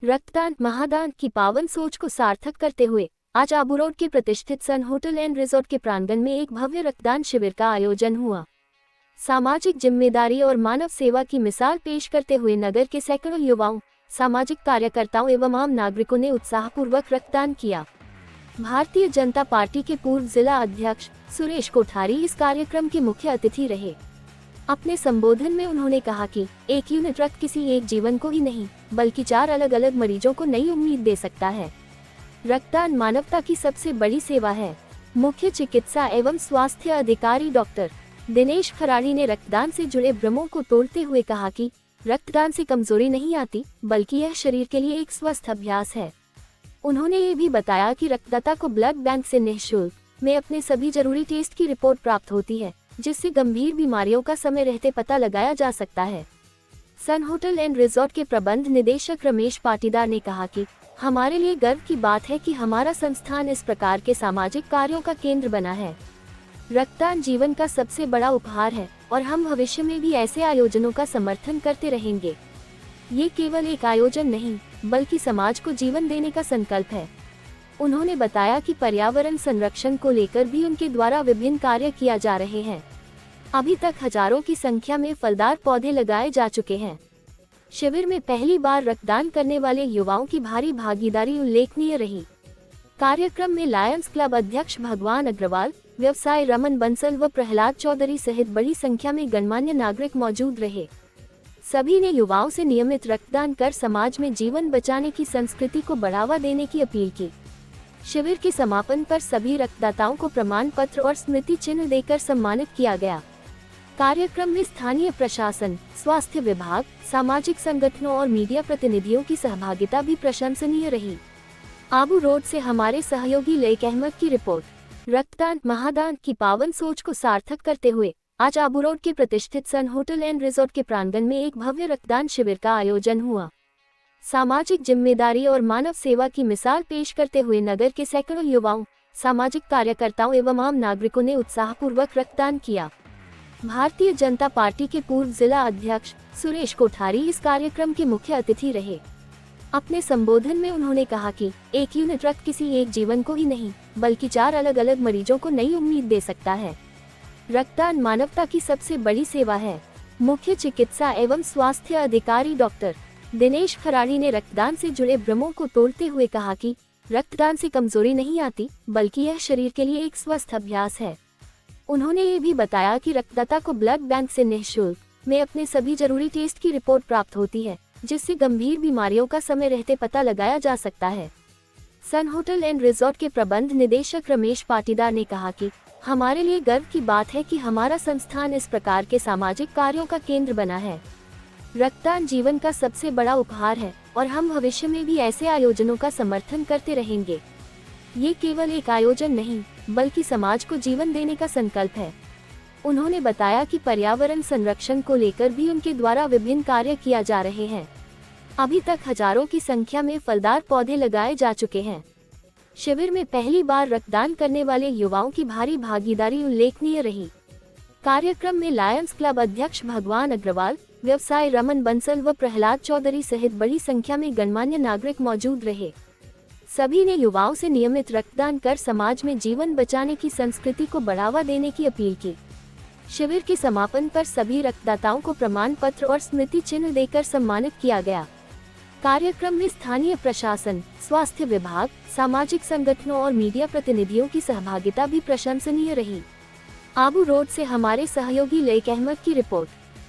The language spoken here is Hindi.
रक्तदान महादान की पावन सोच को सार्थक करते हुए आज आबू रोड के प्रतिष्ठित सन होटल एंड रिजॉर्ट के प्रांगण में एक भव्य रक्तदान शिविर का आयोजन हुआ। सामाजिक जिम्मेदारी और मानव सेवा की मिसाल पेश करते हुए नगर के सैकड़ों युवाओं, सामाजिक कार्यकर्ताओं एवं आम नागरिकों ने उत्साहपूर्वक रक्तदान किया। भारतीय जनता पार्टी के पूर्व जिला अध्यक्ष सुरेश कोठारी इस कार्यक्रम के मुख्य अतिथि रहे। अपने संबोधन में उन्होंने कहा कि एक यूनिट रक्त किसी एक जीवन को ही नहीं बल्कि 4 अलग अलग मरीजों को नई उम्मीद दे सकता है। रक्तदान मानवता की सबसे बड़ी सेवा है। मुख्य चिकित्सा एवं स्वास्थ्य अधिकारी डॉक्टर दिनेश खराड़ी ने रक्तदान से जुड़े भ्रमों को तोड़ते हुए कहा कि रक्तदान से कमजोरी नहीं आती बल्कि यह शरीर के लिए एक स्वस्थ अभ्यास है। उन्होंने ये भी बताया कि रक्तदाता को ब्लड बैंक से निःशुल्क में अपने सभी जरूरी टेस्ट की रिपोर्ट प्राप्त होती है, जिससे गंभीर बीमारियों का समय रहते पता लगाया जा सकता है। सन होटल एंड रिजॉर्ट के प्रबंध निदेशक रमेश पाटीदार ने कहा कि हमारे लिए गर्व की बात है कि हमारा संस्थान इस प्रकार के सामाजिक कार्यों का केंद्र बना है। रक्तदान जीवन का सबसे बड़ा उपहार है और हम भविष्य में भी ऐसे आयोजनों का समर्थन करते रहेंगे। ये केवल एक आयोजन नहीं बल्कि समाज को जीवन देने का संकल्प है। उन्होंने बताया कि पर्यावरण संरक्षण को लेकर भी उनके द्वारा विभिन्न कार्य किया जा रहे हैं। अभी तक हजारों की संख्या में फलदार पौधे लगाए जा चुके हैं। शिविर में पहली बार रक्तदान करने वाले युवाओं की भारी भागीदारी उल्लेखनीय रही। कार्यक्रम में लायंस क्लब अध्यक्ष भगवान अग्रवाल, व्यवसायी रमन बंसल व प्रहलाद चौधरी सहित बड़ी संख्या में गणमान्य नागरिक मौजूद रहे। सभी ने युवाओं से नियमित रक्तदान कर समाज में जीवन बचाने की संस्कृति को बढ़ावा देने की अपील की। शिविर के समापन पर सभी रक्तदाताओं को प्रमाण पत्र और स्मृति चिन्ह देकर सम्मानित किया गया। कार्यक्रम में स्थानीय प्रशासन, स्वास्थ्य विभाग, सामाजिक संगठनों और मीडिया प्रतिनिधियों की सहभागिता भी प्रशंसनीय रही। आबू रोड से हमारे सहयोगी लईक अहमद की रिपोर्ट। रक्तदान महादान की पावन सोच को सार्थक करते हुए आज आबू रोड के प्रतिष्ठित सन होटल एंड रिजॉर्ट के प्रांगण में एक भव्य रक्तदान शिविर का आयोजन हुआ। सामाजिक जिम्मेदारी और मानव सेवा की मिसाल पेश करते हुए नगर के सैकड़ों युवाओं, सामाजिक कार्यकर्ताओं एवं आम नागरिकों ने उत्साहपूर्वक रक्तदान किया। भारतीय जनता पार्टी के पूर्व जिला अध्यक्ष सुरेश कोठारी इस कार्यक्रम के मुख्य अतिथि रहे। अपने संबोधन में उन्होंने कहा कि एक यूनिट रक्त किसी एक जीवन को ही नहीं बल्कि 4 अलग अलग मरीजों को नई उम्मीद दे सकता है। रक्तदान मानवता की सबसे बड़ी सेवा है। मुख्य चिकित्सा एवं स्वास्थ्य अधिकारी डॉक्टर दिनेश खराड़ी ने रक्तदान से जुड़े भ्रमों को तोड़ते हुए कहा कि रक्तदान से कमजोरी नहीं आती बल्कि यह शरीर के लिए एक स्वस्थ अभ्यास है। उन्होंने ये भी बताया कि रक्तदाता को ब्लड बैंक से निःशुल्क में अपने सभी जरूरी टेस्ट की रिपोर्ट प्राप्त होती है, जिससे गंभीर बीमारियों का समय रहते पता लगाया जा सकता है। सन होटल एंड रिजॉर्ट के प्रबंध निदेशक रमेश पाटीदार ने कहा कि हमारे लिए गर्व की बात है कि हमारा संस्थान इस प्रकार के सामाजिक कार्यों का केंद्र बना है। रक्तदान जीवन का सबसे बड़ा उपहार है और हम भविष्य में भी ऐसे आयोजनों का समर्थन करते रहेंगे। ये केवल एक आयोजन नहीं बल्कि समाज को जीवन देने का संकल्प है। उन्होंने बताया कि पर्यावरण संरक्षण को लेकर भी उनके द्वारा विभिन्न कार्य किया जा रहे हैं। अभी तक हजारों की संख्या में फलदार पौधे लगाए जा चुके हैं। शिविर में पहली बार रक्तदान करने वाले युवाओं की भारी भागीदारी उल्लेखनीय रही। कार्यक्रम में लायंस क्लब अध्यक्ष भगवान अग्रवाल, व्यवसायी रमन बंसल व प्रहलाद चौधरी सहित बड़ी संख्या में गणमान्य नागरिक मौजूद रहे। सभी ने युवाओं से नियमित रक्तदान कर समाज में जीवन बचाने की संस्कृति को बढ़ावा देने की अपील की। शिविर के समापन पर सभी रक्तदाताओं को प्रमाण पत्र और स्मृति चिन्ह देकर सम्मानित किया गया। कार्यक्रम में स्थानीय प्रशासन, स्वास्थ्य विभाग, सामाजिक संगठनों और मीडिया प्रतिनिधियों की सहभागिता भी प्रशंसनीय रही। आबू रोड से हमारे सहयोगी लईक अहमद की रिपोर्ट।